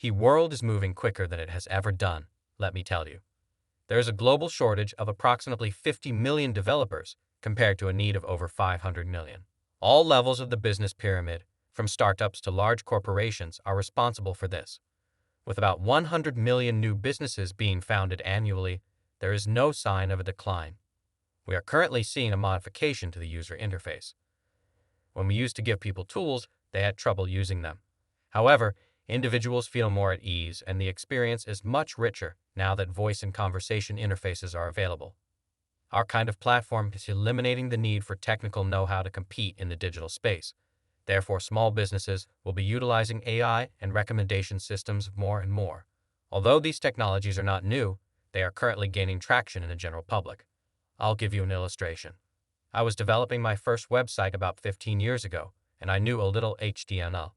The world is moving quicker than it has ever done, let me tell you. There is a global shortage of approximately 50 million developers compared to a need of over 500 million. All levels of the business pyramid, from startups to large corporations, are responsible for this. With about 100 million new businesses being founded annually, there is no sign of a decline. We are currently seeing a modification to the user interface. When we used to give people tools, they had trouble using them. However, individuals feel more at ease and the experience is much richer now that voice and conversation interfaces are available. Our kind of platform is eliminating the need for technical know-how to compete in the digital space. Therefore, small businesses will be utilizing AI and recommendation systems more and more. Although these technologies are not new, they are currently gaining traction in the general public. I'll give you an illustration. I was developing my first website about 15 years ago, and I knew a little HTML.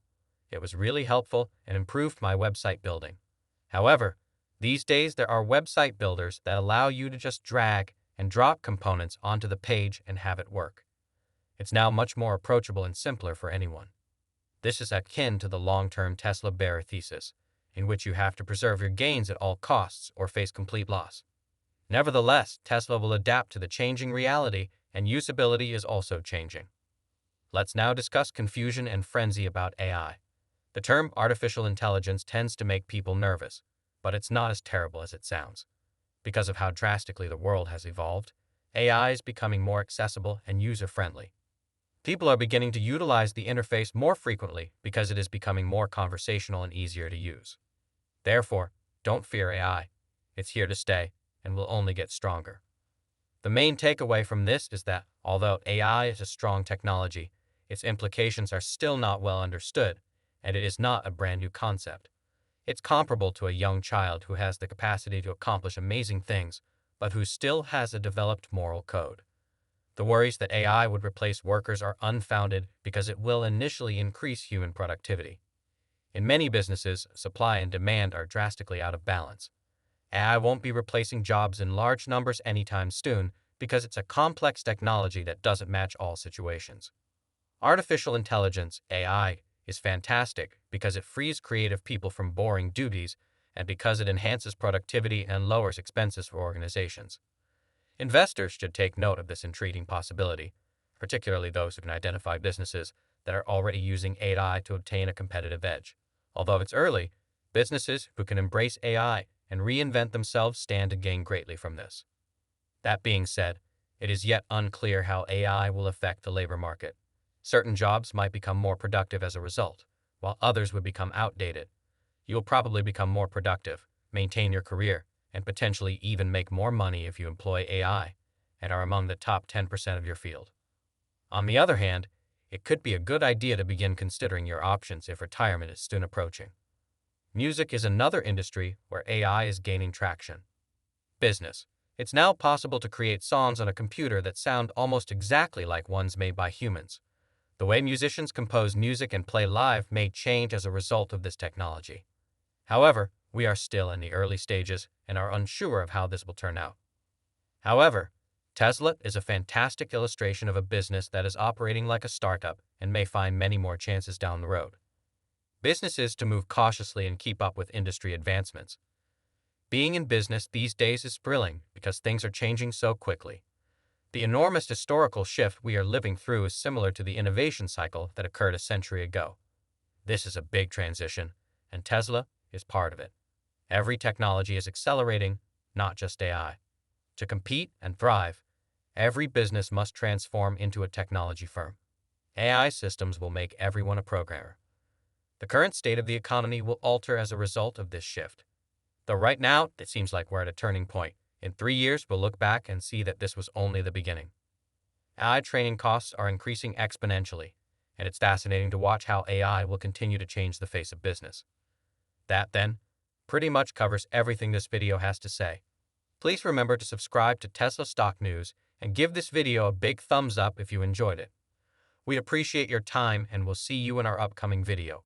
It was really helpful and improved my website building. However, these days there are website builders that allow you to just drag and drop components onto the page and have it work. It's now much more approachable and simpler for anyone. This is akin to the long-term Tesla bear thesis, in which you have to preserve your gains at all costs or face complete loss. Nevertheless, Tesla will adapt to the changing reality, and usability is also changing. Let's now discuss confusion and frenzy about AI. The term artificial intelligence tends to make people nervous, but it's not as terrible as it sounds. Because of how drastically the world has evolved, AI is becoming more accessible and user-friendly. People are beginning to utilize the interface more frequently because it is becoming more conversational and easier to use. Therefore, don't fear AI. It's here to stay and will only get stronger. The main takeaway from this is that, although AI is a strong technology, its implications are still not well understood, and it is not a brand new concept. It's comparable to a young child who has the capacity to accomplish amazing things, but who still has a developed moral code. The worries that AI would replace workers are unfounded because it will initially increase human productivity. In many businesses, supply and demand are drastically out of balance. AI won't be replacing jobs in large numbers anytime soon because it's a complex technology that doesn't match all situations. Artificial intelligence, AI, is fantastic because it frees creative people from boring duties and because it enhances productivity and lowers expenses for organizations. Investors should take note of this intriguing possibility, particularly those who can identify businesses that are already using AI to obtain a competitive edge. Although it's early, businesses who can embrace AI and reinvent themselves stand to gain greatly from this. That being said, it is yet unclear how AI will affect the labor market. Certain jobs might become more productive as a result, while others would become outdated. You'll probably become more productive, maintain your career, and potentially even make more money if you employ AI and are among the top 10% of your field. On the other hand, it could be a good idea to begin considering your options if retirement is soon approaching. Music is another industry where AI is gaining traction. Business. It's now possible to create songs on a computer that sound almost exactly like ones made by humans. The way musicians compose music and play live may change as a result of this technology. However, we are still in the early stages and are unsure of how this will turn out. However, Tesla is a fantastic illustration of a business that is operating like a startup and may find many more chances down the road. Businesses to move cautiously and keep up with industry advancements. Being in business these days is thrilling because things are changing so quickly. The enormous historical shift we are living through is similar to the innovation cycle that occurred a century ago. This is a big transition, and Tesla is part of it. Every technology is accelerating, not just AI. To compete and thrive, every business must transform into a technology firm. AI systems will make everyone a programmer. The current state of the economy will alter as a result of this shift. Though right now, it seems like we're at a turning point. In 3 years, we'll look back and see that this was only the beginning. AI training costs are increasing exponentially, and it's fascinating to watch how AI will continue to change the face of business. That, then, pretty much covers everything this video has to say. Please remember to subscribe to Tesla Stock News and give this video a big thumbs up if you enjoyed it. We appreciate your time and we'll see you in our upcoming video.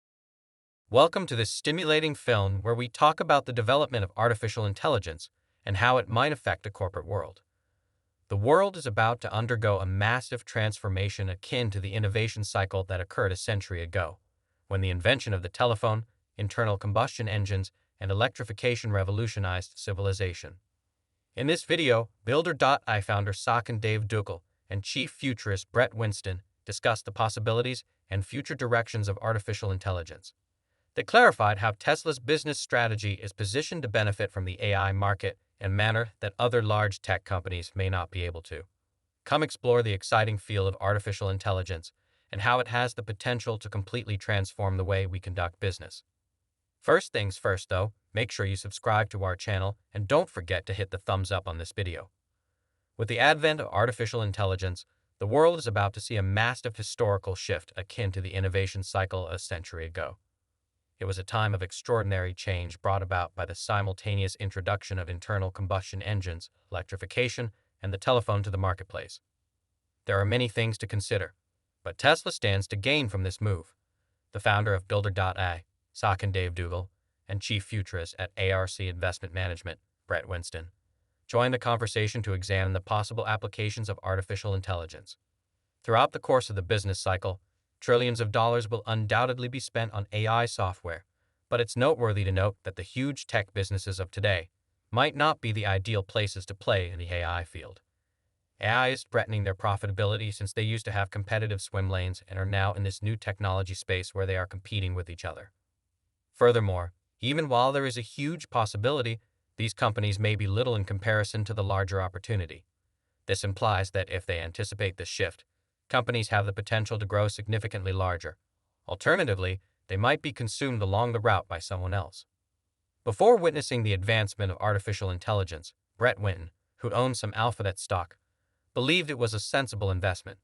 Welcome to this stimulating film where we talk about the development of artificial intelligence and how it might affect the corporate world. The world is about to undergo a massive transformation akin to the innovation cycle that occurred a century ago, when the invention of the telephone, internal combustion engines, and electrification revolutionized civilization. In this video, Builder.ai founder Sachin Dave Duggal and chief futurist Brett Winston discussed the possibilities and future directions of artificial intelligence. They clarified how Tesla's business strategy is positioned to benefit from the AI market in a manner that other large tech companies may not be able to. Come explore the exciting field of artificial intelligence and how it has the potential to completely transform the way we conduct business. First things first though, make sure you subscribe to our channel and don't forget to hit the thumbs up on this video. With the advent of artificial intelligence, the world is about to see a massive historical shift akin to the innovation cycle a century ago. It was a time of extraordinary change brought about by the simultaneous introduction of internal combustion engines, electrification, and the telephone to the marketplace. There are many things to consider, but Tesla stands to gain from this move. The founder of Builder.ai, Sachin Dave Duggal, and chief futurist at ARK Investment Management, Brett Winston, joined the conversation to examine the possible applications of artificial intelligence. Throughout the course of the business cycle, trillions of dollars will undoubtedly be spent on AI software, but it's noteworthy to note that the huge tech businesses of today might not be the ideal places to play in the AI field. AI is threatening their profitability since they used to have competitive swim lanes and are now in this new technology space where they are competing with each other. Furthermore, even while there is a huge possibility, these companies may be little in comparison to the larger opportunity. This implies that if they anticipate this shift, companies have the potential to grow significantly larger. Alternatively, they might be consumed along the route by someone else. Before witnessing the advancement of artificial intelligence, Brett Winston, who owned some Alphabet stock, believed it was a sensible investment.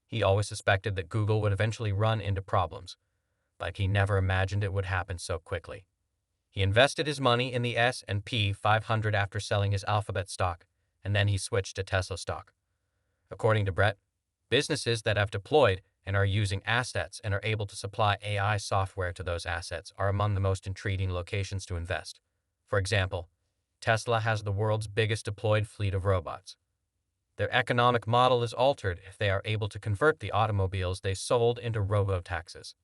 He always suspected that Google would eventually run into problems, but he never imagined it would happen so quickly. He invested his money in the S&P 500 after selling his Alphabet stock, and then he switched to Tesla stock. According to Brett, businesses that have deployed and are using assets and are able to supply AI software to those assets are among the most intriguing locations to invest. For example, Tesla has the world's biggest deployed fleet of robots. Their economic model is altered if they are able to convert the automobiles they sold into robo-taxis.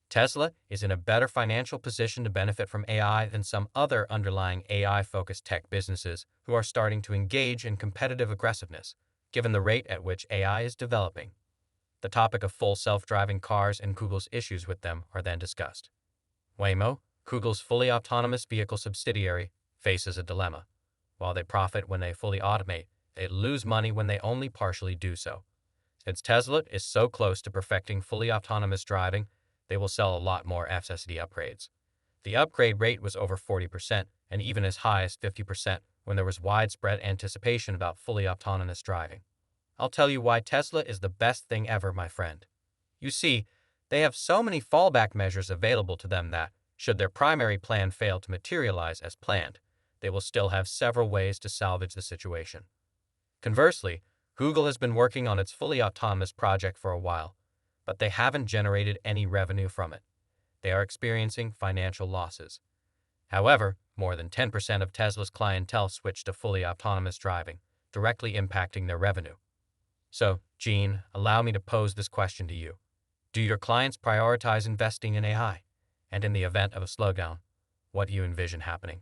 Tesla is in a better financial position to benefit from AI than some other underlying AI-focused tech businesses who are starting to engage in competitive aggressiveness, given the rate at which AI is developing. The topic of full self-driving cars and Google's issues with them are then discussed. Waymo, Google's fully autonomous vehicle subsidiary, faces a dilemma. While they profit when they fully automate, they lose money when they only partially do so. Since Tesla is so close to perfecting fully autonomous driving, they will sell a lot more FSD upgrades. The upgrade rate was over 40% and even as high as 50% when there was widespread anticipation about fully autonomous driving. I'll tell you why Tesla is the best thing ever, my friend. You see, they have so many fallback measures available to them that, should their primary plan fail to materialize as planned, they will still have several ways to salvage the situation. Conversely, Google has been working on its fully autonomous project for a while, but they haven't generated any revenue from it. They are experiencing financial losses. However, more than 10% of Tesla's clientele switched to fully autonomous driving, directly impacting their revenue. So, Gene, allow me to pose this question to you. Do your clients prioritize investing in AI? And in the event of a slowdown, what do you envision happening?